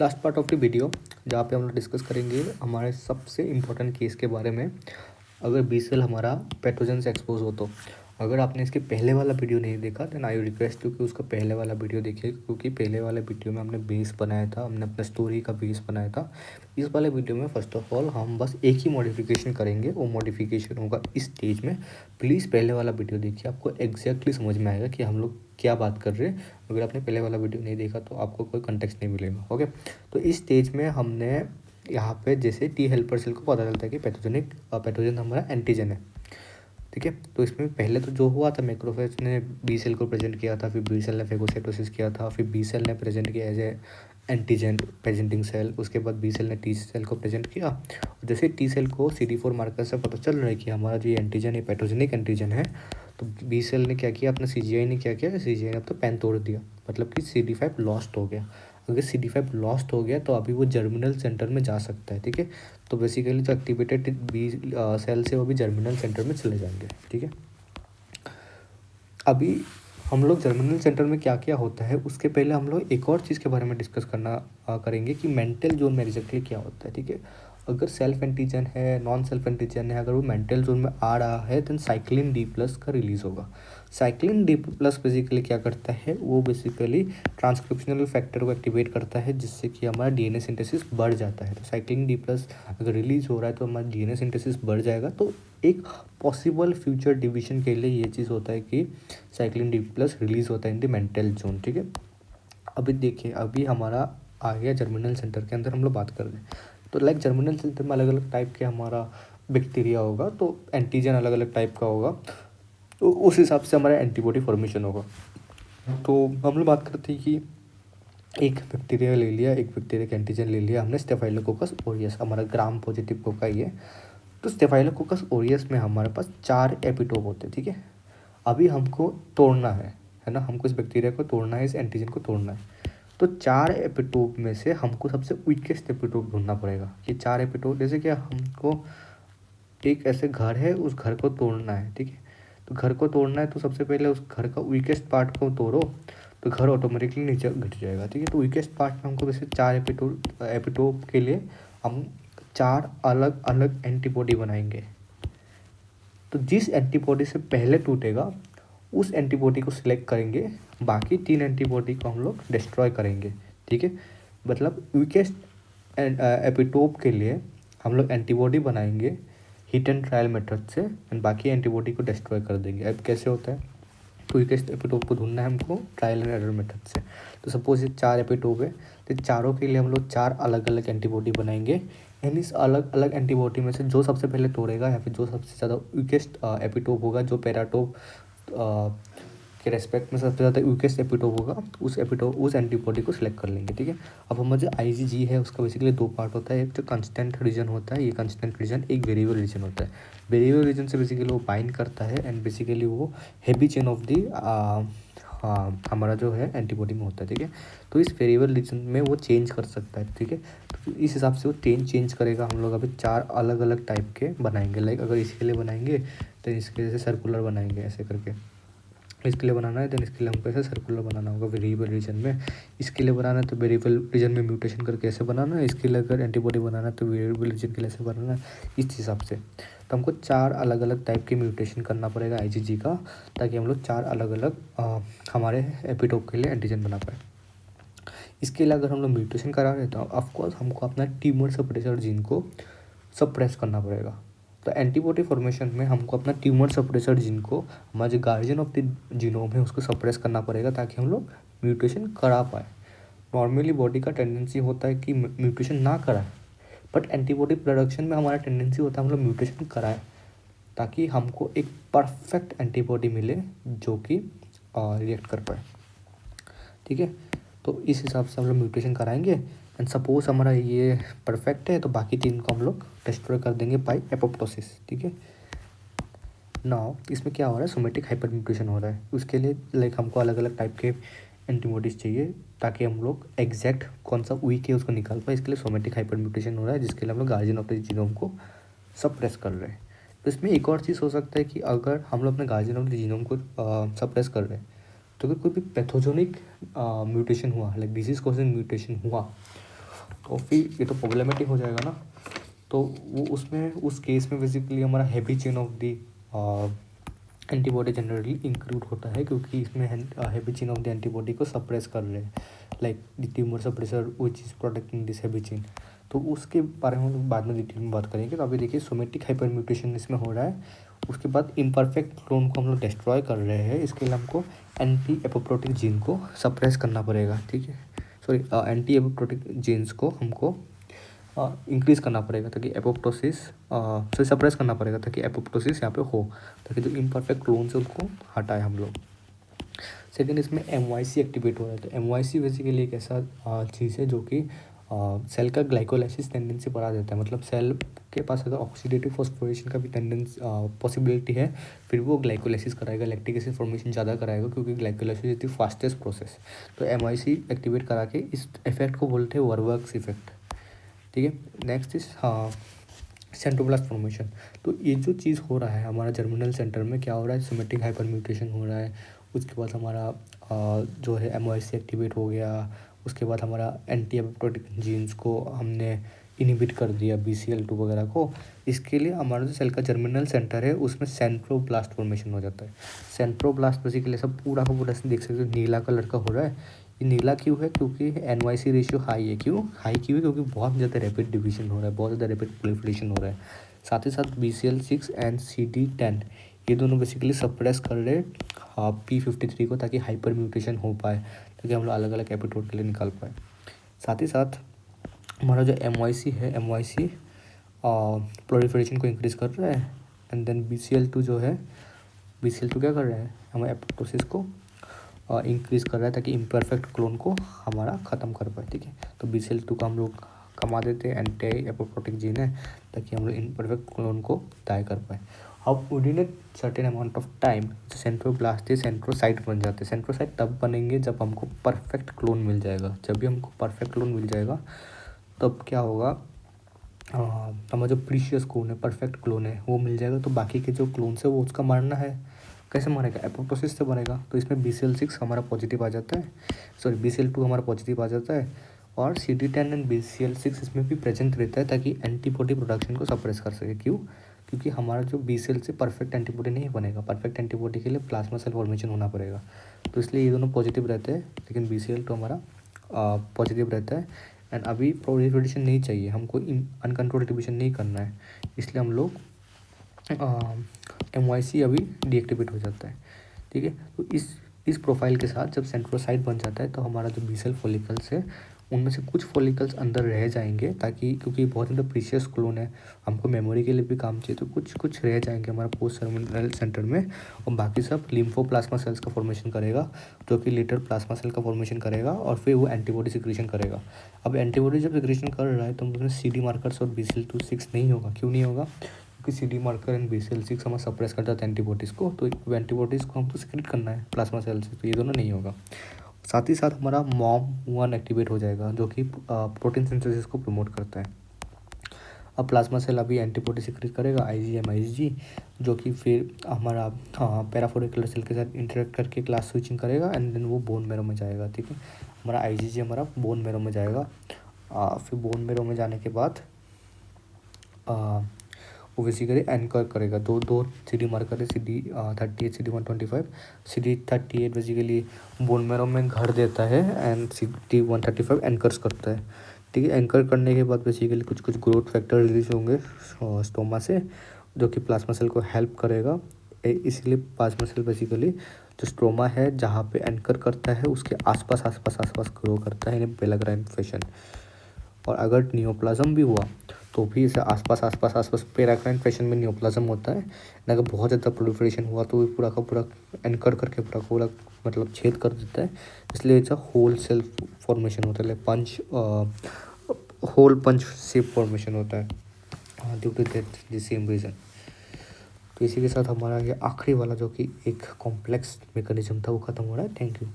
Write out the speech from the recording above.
Last part of the video जहाँ पे हम लोग डिस्कस करेंगे हमारे सबसे इम्पोर्टेंट केस के बारे में। अगर बी सेल हमारा पैथोजन से एक्सपोज हो तो अगर आपने इसके पहले वाला वीडियो नहीं देखा देन आई रिक्वेस्ट यू कि उसका पहले वाला वीडियो देखिए, क्योंकि पहले वाले वीडियो में हमने बेस बनाया था, हमने अपना स्टोरी का बेस बनाया था। इस वाले वीडियो में फर्स्ट ऑफ ऑल हम बस एक ही मॉडिफिकेशन करेंगे, वो मॉडिफिकेशन होगा इस स्टेज में। प्लीज़ पहले वाला वीडियो देखिए, आपको एग्जैक्टली समझ में आएगा कि हम लोग क्या बात कर रहे हैं। अगर आपने पहले वाला वीडियो नहीं देखा तो आपको कोई कंटेक्स्ट नहीं मिलेगा। ओके, तो इस स्टेज में हमने यहाँ पे जैसे टी हेल्पर सेल को पता चलता है कि पैथोजन हमारा एंटीजन है। ठीक है, तो इसमें पहले तो जो हुआ था मैक्रोफेज ने बी सेल को प्रेजेंट किया था, फिर बी सेल ने फेगोसाइटोसिस किया था, फिर बी सेल ने प्रेजेंट किया as a antigen presenting cell. उसके बाद बी सेल ने टी सेल को प्रेजेंट किया। जैसे टी सेल को CD4 मार्कर से पता चल रहा है कि हमारा जो एंटीजन है पैथोजेनिक एंटीजन है, तो बी सेल ने क्या किया, अपना CGI ने क्या किया, CGI ने अब तो पेन तोड़ दिया, मतलब कि CD5 लॉस्ट हो गया। अगर CD5 लॉस्ट हो गया तो अभी वो जर्मिनल सेंटर में जा सकता है। ठीक है, तो बेसिकली जो एक्टिवेटेड बी सेल से वो भी जर्मिनल सेंटर में चले जाएंगे। ठीक है, अभी हम लोग जर्मिनल सेंटर में क्या क्या होता है उसके पहले हम लोग एक और चीज़ के बारे में डिस्कस करेंगे कि मेंटल जोन में एग्जैक्टली क्या होता है। ठीक है, अगर सेल्फ एंटीजन है, नॉन सेल्फ एंटीजन है, अगर वो मेंटल जोन में आ रहा है देन साइक्लिन डी प्लस का रिलीज होगा। साइक्लिन डी प्लस बेसिकली क्या करता है, वो बेसिकली ट्रांसक्रिप्शनल फैक्टर को एक्टिवेट करता है, जिससे कि हमारा DNA सिंथेसिस बढ़ जाता है। तो साइक्लिन डी प्लस अगर रिलीज हो रहा है तो हमारा DNA सिंथेसिस बढ़ जाएगा। तो एक पॉसिबल फ्यूचर डिवीजन के लिए ये चीज़ होता है कि साइक्लिन डी प्लस रिलीज होता है इन द मेंटल जोन। ठीक है, अभी देखिए, अभी हमारा आ गया जर्मिनल सेंटर के अंदर, हम लोग बात कर रहे हैं। तो लाइक जर्मिनल सेंटर में अलग अलग टाइप के हमारा बैक्टीरिया होगा, तो एंटीजन अलग अलग टाइप का होगा, तो उस हिसाब से हमारा एंटीबॉडी फॉर्मेशन होगा। तो हम लोग बात करते हैं कि एक बैक्टीरिया ले लिया, एक बैक्टीरिया का एंटीजन ले लिया हमने, स्टेफाइलोकोकस ओरियस, हमारा ग्राम पॉजिटिव कोका ही है। तो स्टेफाइलोकोकस ओरियस में हमारे पास 4 एपिटोप होते हैं। ठीक है, अभी हमको तोड़ना है ना, हमको इस बैक्टीरिया को तोड़ना है, इस एंटीजन को तोड़ना है। तो 4 एपिटोप में से हमको सबसे वीकेस्ट एपिटोप ढूंढना पड़ेगा। ये 4 एपिटोप, जैसे कि हमको एक ऐसे घर है, उस घर को तोड़ना है। ठीक है, तो घर को तोड़ना है तो सबसे पहले उस घर का वीकेस्ट पार्ट को तोड़ो, तो घर ऑटोमेटिकली नीचे गिर जाएगा। ठीक है, तो वीकेस्ट पार्ट में हमको वैसे 4 एपिटोप के लिए हम 4 अलग अलग एंटीबॉडी बनाएंगे। तो जिस एंटीबॉडी से पहले टूटेगा उस एंटीबॉडी को सिलेक्ट करेंगे, बाकी 3 एंटीबॉडी को हम लोग डिस्ट्रॉय करेंगे। ठीक है, मतलब वीकेस्ट एपिटोप के लिए हम लोग एंटीबॉडी बनाएंगे हिट एंड ट्रायल मेथड से, एंड बाकी एंटीबॉडी को डिस्ट्रॉय कर देंगे। अब कैसे होता है, तो वीकेस्ट एपिटोप को ढूंढना है हमको ट्रायल एंड एरर मेथड से। तो सपोज ये 4 एपिटोप है, तो चारों के लिए हम लोग 4 अलग अलग एंटीबॉडी बनाएंगे, एंड इस अलग अलग एंटीबॉडी में से जो सबसे पहले तोड़ेगा या फिर जो सबसे ज़्यादा वीकेस्ट एपिटोप होगा, जो पैराटोप के रेस्पेक्ट में सबसे ज़्यादा वीकेस्ट एपिटोप होगा, उस एंटीबॉडी को सिलेक्ट कर लेंगे। ठीक है, अब हमारा जो IgG है उसका बेसिकली 2 पार्ट होता है, एक जो कंस्टेंट रीजन होता है, ये कंस्टेंट रीजन, एक वेरिएबल रीजन होता है। वेरिएबल रीजन से बेसिकली वो बाइंड करता है एंड बेसिकली वो हैवी चेन ऑफ दी हमारा जो है एंटीबॉडी में होता है। ठीक है, तो इस वेरिएबल रीजन में वो चेंज कर सकता है। ठीक है, तो इस हिसाब से वो चेंज करेगा। हम लोग अभी 4 अलग अलग टाइप के बनाएंगे। लाइक अगर इसके लिए बनाएंगे तो इसके जैसे सर्कुलर बनाएंगे ऐसे करके, इसके लिए बनाना है तो इसके लिए हमको ऐसे सर्कुलर बनाना होगा वेरिएबल रीजन में। इसके लिए बनाना है तो वेरिएबल रीजन में म्यूटेशन करके ऐसे बनाना है। इसके लिए अगर एंटीबॉडी बनाना है तो वेरिएबल रीजन के लिए ऐसे बनाना है, इस हिसाब से। तो हमको 4 अलग अलग टाइप के म्यूटेशन करना पड़ेगा IgG का, ताकि हम लोग 4 अलग अलग हमारे एपिटोप के लिए एंटीजन बना पाए। इसके लिए अगर हम लोग म्यूटेशन करा रहे हैं तो ऑफकोर्स हमको अपना ट्यूमर सप्रेसर जीन को सप्रेस करना पड़ेगा। तो एंटीबॉडी फॉर्मेशन में हमको अपना ट्यूमर सप्रेसर जीन को, हमारा जो गार्जियन ऑफ द जीनोम है उसको सप्रेस करना पड़ेगा, ताकि हम लोग म्यूटेशन करा पाए। नॉर्मली बॉडी का टेंडेंसी होता है कि म्यूटेशन ना कराए, बट एंटीबॉडी प्रोडक्शन में हमारा टेंडेंसी होता है हम लोग म्यूटेशन कराए, ताकि हमको एक परफेक्ट एंटीबॉडी मिले जो कि रिएक्ट कर पाए। ठीक है, तो इस हिसाब से हम लोग म्यूटेशन कराएंगे, एंड सपोज हमारा ये परफेक्ट है तो बाकी 3 को हम लोग डिस्ट्रॉय कर देंगे बाय एपोप्टोसिस। ठीक है, नाउ इसमें क्या हो रहा है, सोमेटिक हाइपर म्यूटेशन हो रहा है। उसके लिए लाइक हमको अलग अलग टाइप के एंटीबॉडीज़ चाहिए, ताकि हम लोग एग्जैक्ट कौन सा वीक है उसको निकाल पाए। इसके लिए सोमेटिक हाइपर म्यूटेशन हो रहा है, जिसके लिए हम लोग गार्जियन ऑफ द जीनोम को सप्रेस कर रहे हैं। तो इसमें एक और चीज़ हो सकता है कि अगर हम लोग अपने गार्जियन ऑफ द जीनोम को सप्रेस कर रहे हैं, तो अगर कोई भी पैथोजेनिक म्यूटेशन हुआ, लाइक डिजीज कॉजिंग म्यूटेशन हुआ, और फिर ये तो प्रॉब्लमेटिक हो जाएगा ना, तो वो उसमें उस केस में बेसिकली हमारा heavy chain of the antibody generally include होता है, क्योंकि इसमें heavy chain of the antibody को सप्रेस कर रहे हैं, like the tumour suppressor which is protecting this heavy chain. तो उसके बारे में हम लोग बाद में डिटेल में बात करेंगे। तो अभी देखिए सोमेटिक हाइपर म्यूटेशन इसमें हो रहा है। उसके बाद इम्परफेक्ट क्लोन को हम लोग डिस्ट्रॉय कर रहे हैं, इसके लिए हमको एंटी एपोप्टोटिक जीन को सप्रेस करना पड़ेगा, ठीक है, सॉरी एंटी एपोप्टोटिक जीन्स को हमको इंक्रीज़ करना पड़ेगा ताकि एपोप्टोसिस से सप्रेस करना पड़ेगा ताकि एपोप्टोसिस यहाँ पे हो, ताकि जो इम्परफेक्ट क्लोन से उनको हटाए हम लोग। सेकेंड इसमें MYC एक्टिवेट हो रहा है। तो MYC बेसिकली एक ऐसा चीज़ है जो कि सेल का ग्लाइकोलाइसिस टेंडेंसी बढ़ा देता है। मतलब सेल के पास अगर ऑक्सीडेटिव फॉस्फोरेशन का भी टेंडेंसी पॉसिबिलिटी है, फिर वो ग्लाइकोलाइसिस कराएगा, लैक्टिक एसिड फॉर्मेशन ज़्यादा कराएगा, क्योंकि glycolysis is the fastest process. तो MYC एक्टिवेट करा के इस इफेक्ट को बोलते हैं वर्वर्क्स इफेक्ट, ठीक है। Next is centroblast formation. तो ये जो चीज़ हो रहा है हमारा जर्मिनल सेंटर में, क्या हो रहा है, सोमेटिक हाइपर म्यूटेशन हो रहा है। उसके बाद हमारा जो है MYC एक्टिवेट हो गया। उसके बाद हमारा एंटी एपोप्टोटिक जीन्स को हमने इनहिबिट कर दिया, BCL2 वगैरह को। इसके लिए हमारा जो सेल का जर्मिनल सेंटर है उसमें सेंट्रोब्लास्ट फॉर्मेशन हो जाता है। सेंट्रोब्लास्ट बेसिकली सब पूरा का पूरा देख सकते हो नीला कलर का हो रहा है। ये नीला क्यों है, क्योंकि NYC रेशियो हाई है। क्यों हाई क्यों है, क्योंकि बहुत ज़्यादा रैपिड डिवीजन हो रहा है, बहुत ज़्यादा रैपिड प्रोलिफरेशन हो रहा है। साथ ही साथ BCL6 एंड CD10 ये दोनों बेसिकली सप्रेस कर रहे हैं P53 को, ताकि हाइपर म्यूटेशन हो पाए, ताकि हम लोग अलग अलग एपिटोड के लिए निकाल पाए। साथ ही साथ हमारा जो MYC है, MYC प्रोलिफरेशन को इंक्रीज़ कर रहा है। एंड देन BCL2 जो है, BCL2 क्या कर रहा है, हमारे एपोप्टोसिस को इंक्रीज़ कर रहा है, ताकि इम्परफेक्ट क्लोन को हमारा ख़त्म कर पाए, ठीक है। तो BCL2 का हम लोग कमा देते हैं, एंटी एपोप्टोटिक जीन है, ताकि हम लोग इम्परफेक्ट क्लोन को दाएँ कर पाए। अब within a certain amount of time centroblast centrocyte बन जाते हैं। सेंट्रोसाइट तब बनेंगे जब हमको परफेक्ट क्लोन मिल जाएगा। जब भी हमको परफेक्ट क्लोन मिल जाएगा तब क्या होगा, हमारा जो प्रीशियस क्लोन है, परफेक्ट क्लोन है, वो मिल जाएगा। तो बाकी के जो क्लोन्स है वो उसका मरना है। कैसे मरेगा, एपोप्टोसिस से मरेगा। तो इसमें BCL6 हमारा पॉजिटिव आ जाता है, सॉरी BCL2 हमारा पॉजिटिव आ जाता है, और CD10 एंड BCL6 इसमें भी प्रेजेंट रहता है, ताकि एंटीबॉडी प्रोडक्शन को सप्रेस कर सके। क्यों, क्योंकि हमारा जो BCL से परफेक्ट एंटीबॉडी नहीं बनेगा। परफेक्ट एंटीबॉडी के लिए प्लाज्मा सेल फॉर्मेशन होना पड़ेगा। तो इसलिए ये दोनों पॉजिटिव रहते हैं, लेकिन BCL2 हमारा पॉजिटिव रहता है। एंड अभी प्रोलिफरेशन नहीं चाहिए हमको, अनकंट्रोल डिवीजन नहीं करना है, इसलिए हम लोग MYC अभी डीएक्टिवेट हो जाता है, ठीक है। तो इस प्रोफाइल के साथ जब सेंट्रोसाइट बन जाता है तो हमारा जो B-सेल फॉलिकल्स है उनमें से कुछ फॉलिकल्स अंदर रह जाएंगे, ताकि क्योंकि बहुत ज़्यादा प्रीशियस क्लोन है, हमको मेमोरी के लिए भी काम चाहिए, तो कुछ कुछ रह जाएंगे हमारा पोस्ट टर्मिनल सेंटर में। और बाकी सब लिम्फोप्लाज्मा सेल्स का फॉर्मेशन करेगा, जो कि लेटर प्लाज्मा सेल का फॉर्मेशन करेगा, और फिर वो एंटीबॉडी सिक्रीशन करेगा। अब एंटीबॉडी जब सिक्रीशन कर रहा है तो उसमें CD मार्कर्स और BCL2-6 नहीं होगा। क्यों नहीं होगा, क्योंकि CD मार्कर एंड BCL6 हमारा सप्रेस कर जाता है एंटीबॉडीज़ को। तो एंटीबॉडीज़ को हमको सिक्रेट करना है प्लाज्मा सेल से, तो ये दोनों नहीं होगा। साथ ही साथ हमारा MOM1 एक्टिवेट हो जाएगा, जो कि प्रोटीन सिंथेसिस को प्रमोट करता है। अब प्लाज्मा सेल अभी एंटीबॉडी सिक्रेट करेगा IgM IgG, जो कि फिर हमारा पैराफोलिकुलर सेल के साथ इंटरेक्ट करके क्लास स्विचिंग करेगा, एंड देन वो बोन मैरो में जाएगा, ठीक है। हमारा IgG हमारा बोन मैरो में जाएगा। फिर बोन मैरो में जाने के बाद वो बेसिकली एंकर करेगा। दो CD मार्कर है, CD38 CD125। CD38 basically bone marrow में घर देता है, एंड CD135 एंकर्स करता है, ठीक है। एंकर करने के बाद बेसिकली कुछ कुछ ग्रोथ फैक्टर रिलीज होंगे स्टोमा से, जो कि प्लाज्मा सेल को हेल्प करेगा। इसलिए प्लाज्मा सेल बेसिकली जो स्ट्रोमा है जहाँ पे एंकर करता है उसके आसपास ग्रो करता है इन पेलाग्राइन फैशन। और अगर नियोप्लाज्म भी हुआ तो भी इसे आसपास पेराक्राइन फैशन में नियोप्लाज्म होता है। अगर बहुत ज़्यादा प्रोलिफरेशन हुआ तो पूरा का पूरा एनकर करके पूरा मतलब छेद कर देता है। इसलिए इट्स होल सेल फॉर्मेशन होता है, like hole punch shape formation होता है due to that the same reason. तो इसी के साथ हमारा ये आखिरी वाला जो कि एक कॉम्प्लेक्स मैकेनिज्म था वो ख़त्म हो रहा है। Thank you.